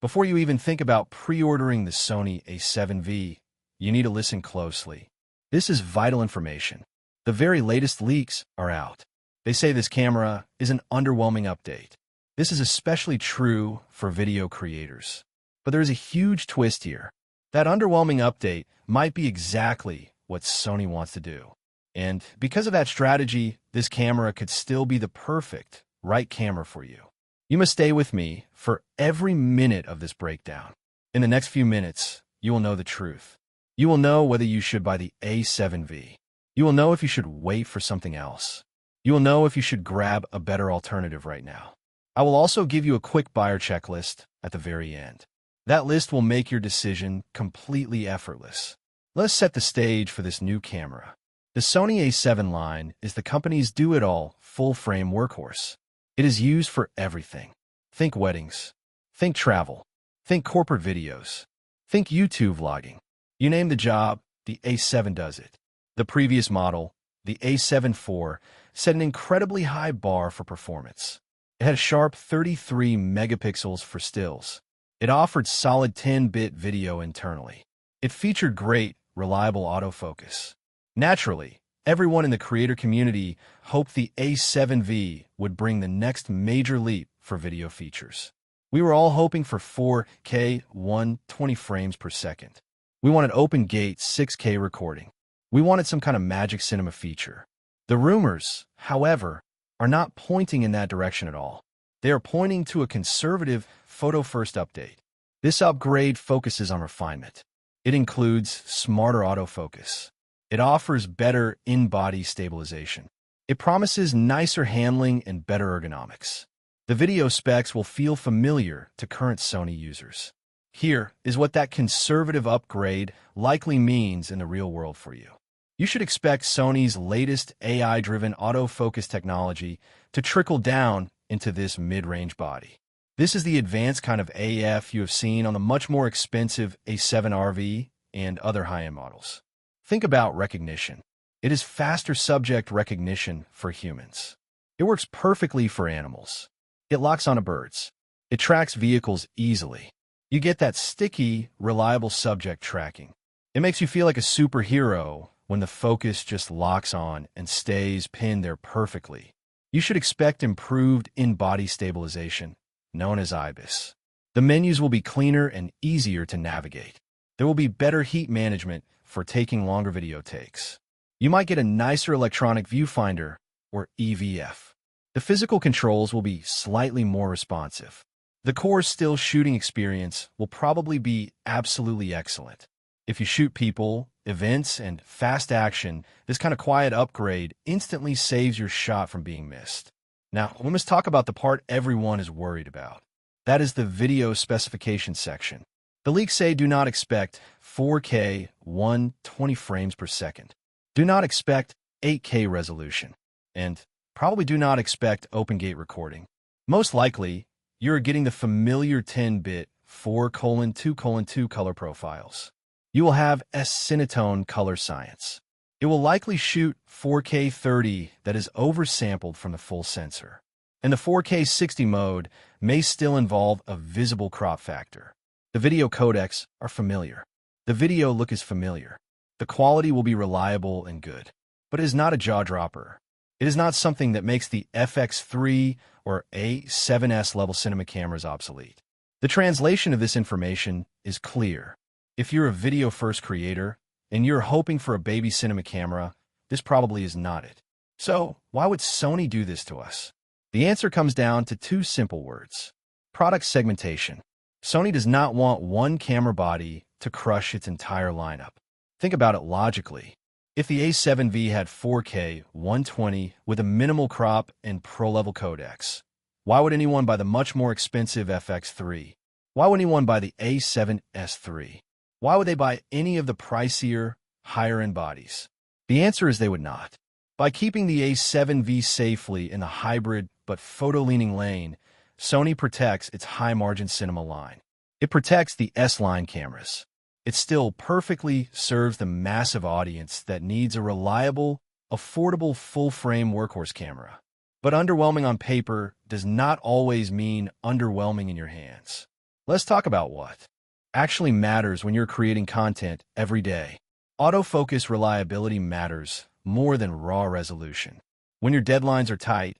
Before you even think about pre-ordering the Sony A7V, you need to listen closely. This is vital information. The very latest leaks are out. They say this camera is an underwhelming update. This is especially true for video creators. But there is a huge twist here. That underwhelming update might be exactly what Sony wants to do. And because of that strategy, this camera could still be the perfect, right camera for you. You must stay with me for every minute of this breakdown. In the next few minutes, you will know the truth. You will know whether you should buy the A7V. You will know if you should wait for something else. You will know if you should grab a better alternative right now. I will also give you a quick buyer checklist at the very end. That list will make your decision completely effortless. Let's set the stage for this new camera. The Sony A7 line is the company's do-it-all, full-frame workhorse. It is used for everything. Think weddings. Think travel. Think corporate videos. Think YouTube vlogging. You name the job, the A7 does it. The previous model, the A7 IV, set an incredibly high bar for performance. It had a sharp 33 megapixels for stills. It offered solid 10-bit video internally. It featured great, reliable autofocus. Naturally, everyone in the creator community hoped the A7V would bring the next major leap for video features. We were all hoping for 4K 120 frames per second. We wanted open-gate 6K recording. We wanted some kind of magic cinema feature. The rumors, however, are not pointing in that direction at all. They are pointing to a conservative photo-first update. This upgrade focuses on refinement. It includes smarter autofocus. It offers better in-body stabilization. It promises nicer handling and better ergonomics. The video specs will feel familiar to current Sony users. Here is what that conservative upgrade likely means in the real world for you. You should expect Sony's latest AI-driven autofocus technology to trickle down into this mid-range body. This is the advanced kind of AF you have seen on the much more expensive A7RV and other high-end models. Think about recognition. It is faster subject recognition for humans. It works perfectly for animals. It locks onto birds. It tracks vehicles easily. You get that sticky, reliable subject tracking. It makes you feel like a superhero when the focus just locks on and stays pinned there perfectly. You should expect improved in-body stabilization, known as IBIS. The menus will be cleaner and easier to navigate. There will be better heat management for taking longer video takes. You might get a nicer electronic viewfinder, or EVF. The physical controls will be slightly more responsive. The core still shooting experience will probably be absolutely excellent. If you shoot people, events, and fast action, this kind of quiet upgrade instantly saves your shot from being missed. Now, we must talk about the part everyone is worried about. That is the video specification section. The leaks say do not expect 4K 120 frames per second. Do not expect 8K resolution. And probably do not expect open-gate recording. Most likely, you're getting the familiar 10-bit 4:2:2 color profiles. You will have S-Cinetone color science. It will likely shoot 4K 30 that is oversampled from the full sensor. And the 4K 60 mode may still involve a visible crop factor. The video codecs are familiar. The video look is familiar. The quality will be reliable and good. But it is not a jaw-dropper. It is not something that makes the FX3 or A7S level cinema cameras obsolete. The translation of this information is clear. If you're a video-first creator and you're hoping for a baby cinema camera, this probably is not it. So, why would Sony do this to us? The answer comes down to two simple words. Product segmentation. Sony does not want one camera body to crush its entire lineup. Think about it logically. If the A7V had 4K 120 with a minimal crop and pro-level codecs, why would anyone buy the much more expensive FX3? Why would anyone buy the A7S III? Why would they buy any of the pricier, higher-end bodies? The answer is they would not. By keeping the A7V safely in the hybrid but photo-leaning lane, Sony protects its high-margin cinema line. It protects the S-line cameras. It still perfectly serves the massive audience that needs a reliable, affordable full-frame workhorse camera. But underwhelming on paper does not always mean underwhelming in your hands. Let's talk about what actually matters when you're creating content every day. Autofocus reliability matters more than raw resolution. When your deadlines are tight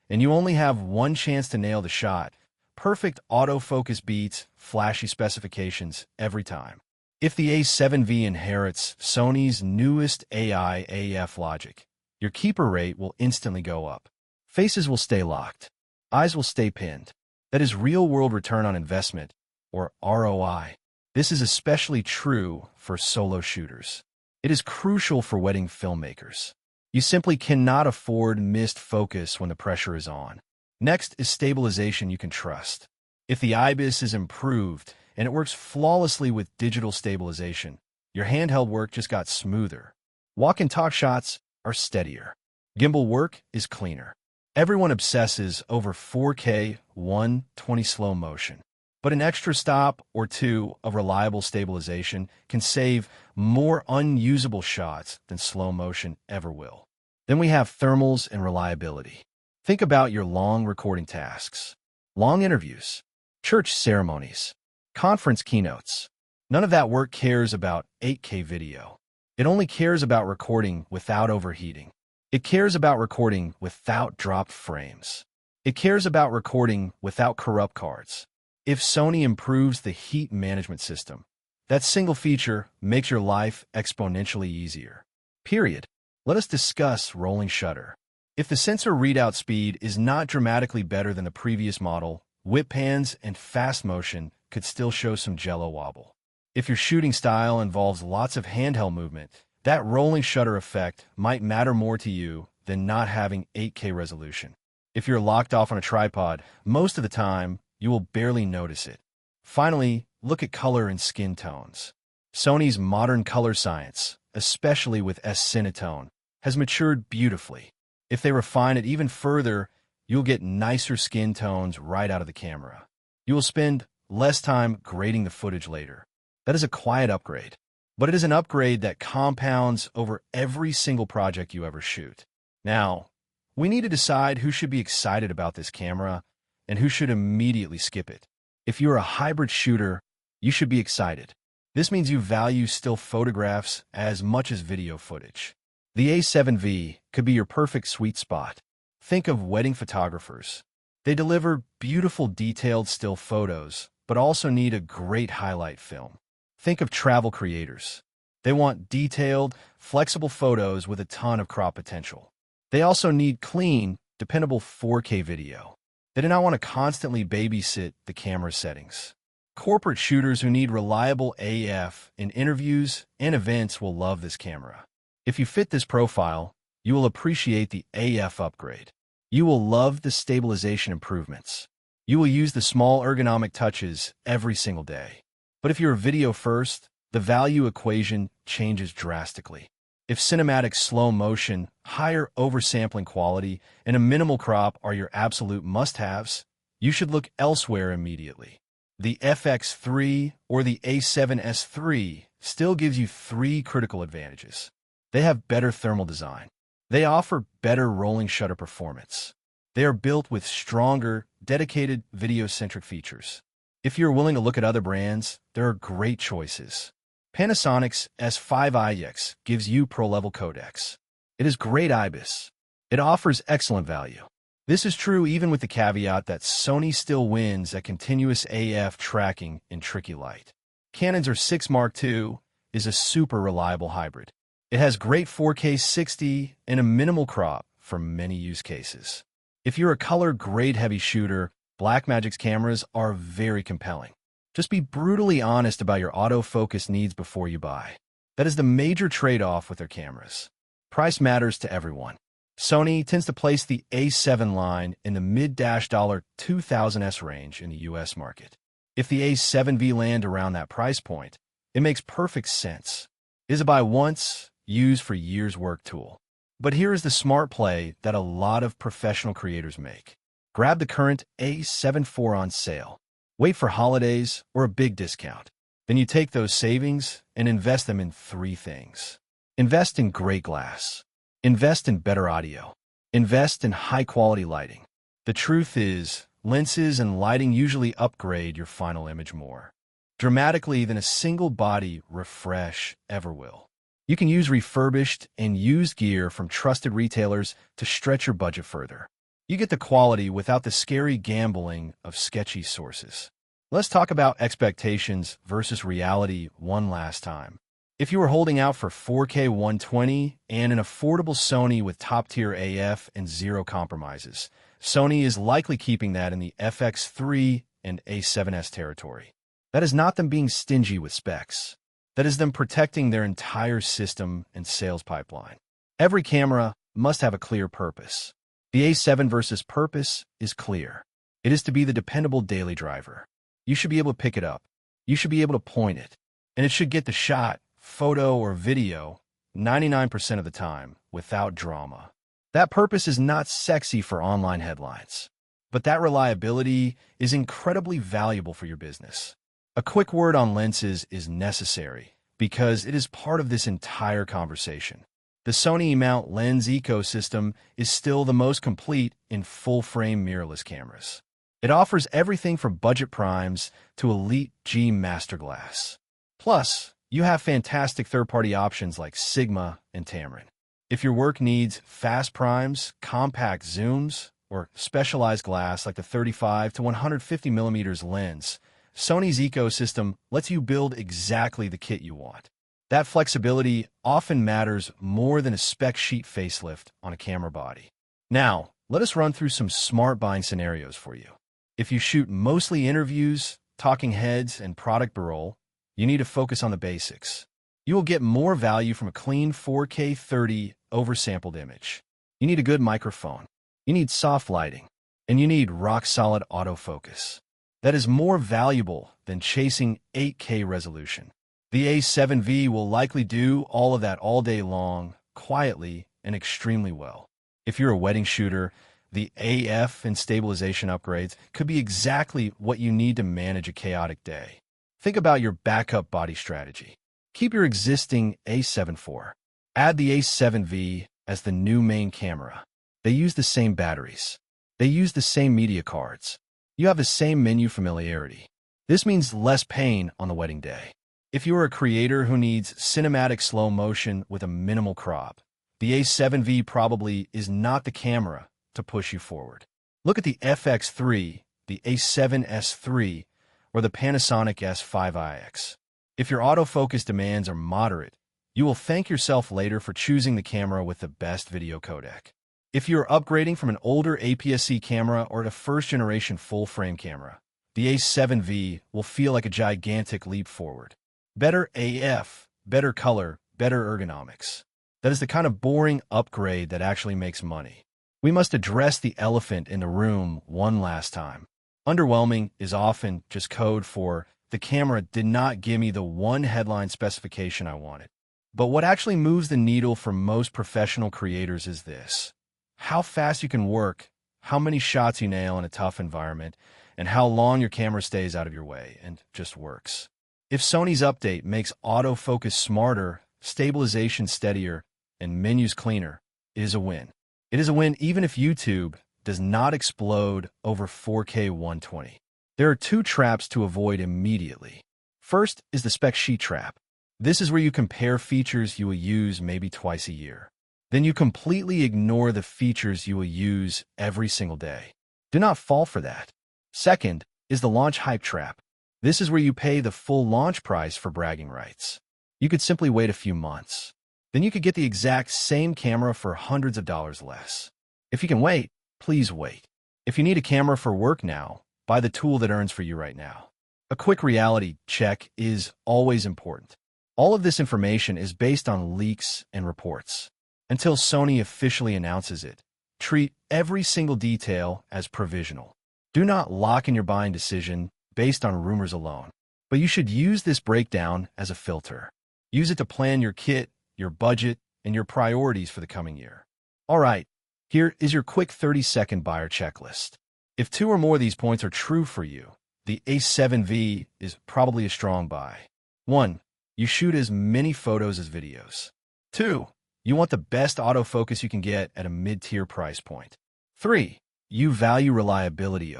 and you only have one chance to nail the shot, perfect autofocus beats flashy specifications every time. If the A7V inherits Sony's newest AI AF logic, your keeper rate will instantly go up. Faces will stay locked. Eyes will stay pinned. That is real-world return on investment, or ROI. This is especially true for solo shooters. It is crucial for wedding filmmakers. You simply cannot afford missed focus when the pressure is on. Next is stabilization you can trust. If the IBIS is improved and it works flawlessly with digital stabilization, your handheld work just got smoother. Walk and talk shots are steadier. Gimbal work is cleaner. Everyone obsesses over 4K 120 slow motion. But an extra stop or two of reliable stabilization can save more unusable shots than slow motion ever will. Then we have thermals and reliability. Think about your long recording tasks, long interviews, church ceremonies, conference keynotes. None of that work cares about 8K video. It only cares about recording without overheating. It cares about recording without dropped frames. It cares about recording without corrupt cards. If Sony improves the heat management system, that single feature makes your life exponentially easier. Period. Let us discuss rolling shutter. If the sensor readout speed is not dramatically better than the previous model, whip pans and fast motion could still show some jello wobble. If your shooting style involves lots of handheld movement, that rolling shutter effect might matter more to you than not having 8K resolution. If you're locked off on a tripod, most of the time, you will barely notice it. Finally, look at color and skin tones. Sony's modern color science, especially with S-Cinetone, has matured beautifully. If they refine it even further, you'll get nicer skin tones right out of the camera. You will spend less time grading the footage later. That is a quiet upgrade, but it is an upgrade that compounds over every single project you ever shoot. Now, we need to decide who should be excited about this camera and who should immediately skip it. If you're a hybrid shooter, you should be excited. This means you value still photographs as much as video footage. The A7V could be your perfect sweet spot. Think of wedding photographers. They deliver beautiful detailed still photos, but also need a great highlight film. Think of travel creators. They want detailed, flexible photos with a ton of crop potential. They also need clean, dependable 4K video. They do not want to constantly babysit the camera settings. Corporate shooters who need reliable AF in interviews and events will love this camera. If you fit this profile, you will appreciate the AF upgrade. You will love the stabilization improvements. You will use the small ergonomic touches every single day. But if you're video first, the value equation changes drastically. If cinematic slow motion, higher oversampling quality, and a minimal crop are your absolute must-haves, you should look elsewhere immediately. The FX3 or the A7S III still gives you three critical advantages. They have better thermal design. They offer better rolling shutter performance. They are built with stronger, dedicated video-centric features. If you're willing to look at other brands, there are great choices. Panasonic's S5iX gives you pro-level codecs. It is great IBIS. It offers excellent value. This is true even with the caveat that Sony still wins at continuous AF tracking in tricky light. Canon's R6 Mark II is a super reliable hybrid. It has great 4K 60 and a minimal crop for many use cases. If you're a color grade heavy shooter, Blackmagic's cameras are very compelling. Just be brutally honest about your autofocus needs before you buy. That is the major trade-off with their cameras. Price matters to everyone. Sony tends to place the A7 line in the mid-$2000s range in the US market. If the A7V land around that price point, it makes perfect sense. It is a buy once, use for years work tool. But here is the smart play that a lot of professional creators make. Grab the current A7 IV on sale. Wait for holidays or a big discount. Then you take those savings and invest them in three things. Invest in great glass. Invest in better audio. Invest in high-quality lighting. The truth is, lenses and lighting usually upgrade your final image more dramatically than a single body refresh ever will. You can use refurbished and used gear from trusted retailers to stretch your budget further. You get the quality without the scary gambling of sketchy sources. Let's talk about expectations versus reality one last time. If you were holding out for 4K 120 and an affordable Sony with top-tier AF and zero compromises, Sony is likely keeping that in the FX3 and A7S territory. That is not them being stingy with specs. That is them protecting their entire system and sales pipeline. Every camera must have a clear purpose. The A7 versus purpose is clear. It is to be the dependable daily driver. You should be able to pick it up. You should be able to point it. And it should get the shot, photo, or video 99% of the time without drama. That purpose is not sexy for online headlines, but that reliability is incredibly valuable for your business. A quick word on lenses is necessary because it is part of this entire conversation. The Sony E-mount lens ecosystem is still the most complete in full-frame mirrorless cameras. It offers everything from budget primes to elite G master glass. Plus, you have fantastic third-party options like Sigma and Tamron. If your work needs fast primes, compact zooms, or specialized glass like the 35 to 150 millimeters lens, Sony's ecosystem lets you build exactly the kit you want. That flexibility often matters more than a spec sheet facelift on a camera body. Now, let us run through some smart buying scenarios for you. If you shoot mostly interviews, talking heads, and product b-roll, you need to focus on the basics. You will get more value from a clean 4K 30 oversampled image. You need a good microphone. You need soft lighting. And you need rock-solid autofocus. That is more valuable than chasing 8K resolution. The A7V will likely do all of that all day long, quietly, and extremely well. If you're a wedding shooter, the AF and stabilization upgrades could be exactly what you need to manage a chaotic day. Think about your backup body strategy. Keep your existing A7 IV. Add the A7V as the new main camera. They use the same batteries. They use the same media cards. You have the same menu familiarity. This means less pain on the wedding day. If you are a creator who needs cinematic slow motion with a minimal crop, the A7V probably is not the camera to push you forward. Look at the FX3, the A7S III, or the Panasonic S5iX. If your autofocus demands are moderate, you will thank yourself later for choosing the camera with the best video codec. If you're upgrading from an older APS-C camera or a first-generation full-frame camera, the A7V will feel like a gigantic leap forward. Better AF, better color, better ergonomics. That is the kind of boring upgrade that actually makes money. We must address the elephant in the room one last time. Underwhelming is often just code for the camera did not give me the one headline specification I wanted. But what actually moves the needle for most professional creators is this: how fast you can work, how many shots you nail in a tough environment, and how long your camera stays out of your way and just works. If Sony's update makes autofocus smarter, stabilization steadier, and menus cleaner, it is a win. It is a win even if YouTube does not explode over 4K 120. There are two traps to avoid immediately. First is the spec sheet trap. This is where you compare features you will use maybe twice a year. Then you completely ignore the features you will use every single day. Do not fall for that. Second is the launch hype trap. This is where you pay the full launch price for bragging rights. You could simply wait a few months. Then you could get the exact same camera for hundreds of dollars less. If you can wait, please wait. If you need a camera for work now, buy the tool that earns for you right now. A quick reality check is always important. All of this information is based on leaks and reports. Until Sony officially announces it, treat every single detail as provisional. Do not lock in your buying decision based on rumors alone. But you should use this breakdown as a filter. Use it to plan your kit, your budget, and your priorities for the coming year. All right, here is your quick 30-second buyer checklist. If two or more of these points are true for you, the A7V is probably a strong buy. 1. You shoot as many photos as videos. 2. You want the best autofocus you can get at a mid-tier price point. 3. You value reliability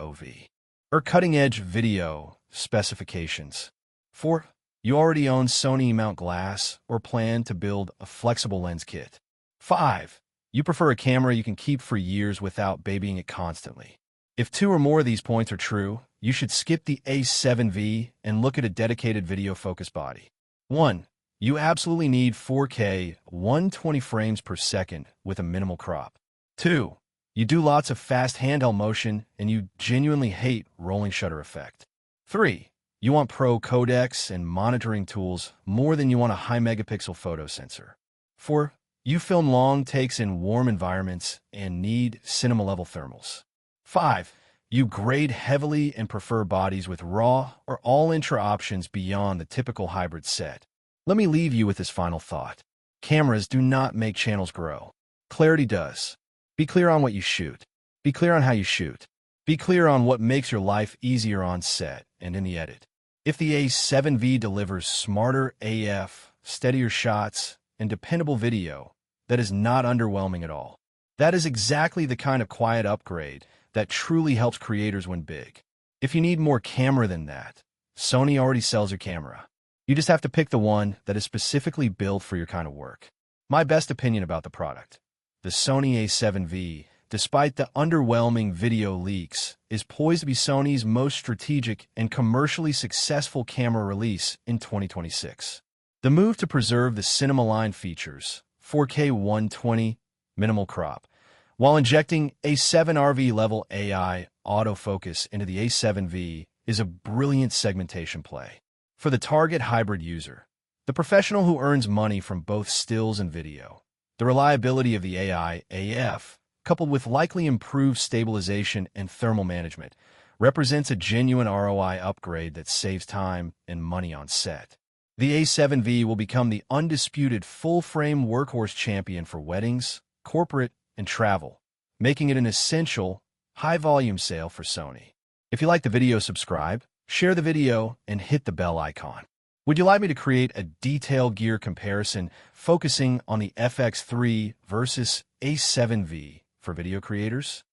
or cutting-edge video specifications. 4. You already own Sony mount glass or plan to build a flexible lens kit. 5. You prefer a camera you can keep for years without babying it constantly. If 2 or more of these points are true, you should skip the A7V and look at a dedicated video focus body. 1. You absolutely need 4K 120 frames per second with a minimal crop. 2. You do lots of fast handheld motion and you genuinely hate rolling shutter effect. 3. You want pro codecs and monitoring tools more than you want a high megapixel photo sensor. 4. You film long takes in warm environments and need cinema-level thermals. 5. You grade heavily and prefer bodies with raw or all-intra options beyond the typical hybrid set. Let me leave you with this final thought. Cameras do not make channels grow. Clarity does. Be clear on what you shoot. Be clear on how you shoot. Be clear on what makes your life easier on set and in the edit. If the A7V delivers smarter AF, steadier shots, and dependable video, that is not underwhelming at all. That is exactly the kind of quiet upgrade that truly helps creators win big. If you need more camera than that, Sony already sells your camera. You just have to pick the one that is specifically built for your kind of work. My best opinion about the product: the Sony A7V, despite the underwhelming video leaks, is poised to be Sony's most strategic and commercially successful camera release in 2026. The move to preserve the cinema line features, 4K 120, minimal crop, while injecting A7RV level AI autofocus into the A7V, is a brilliant segmentation play. For the target hybrid user, the professional who earns money from both stills and video, the reliability of the AI AF, coupled with likely improved stabilization and thermal management, represents a genuine ROI upgrade that saves time and money on set. The A7V will become the undisputed full-frame workhorse champion for weddings, corporate, and travel, making it an essential, high-volume sale for Sony. If you like the video, subscribe, share the video, and hit the bell icon. Would you like me to create a detailed gear comparison focusing on the FX3 versus A7V for video creators?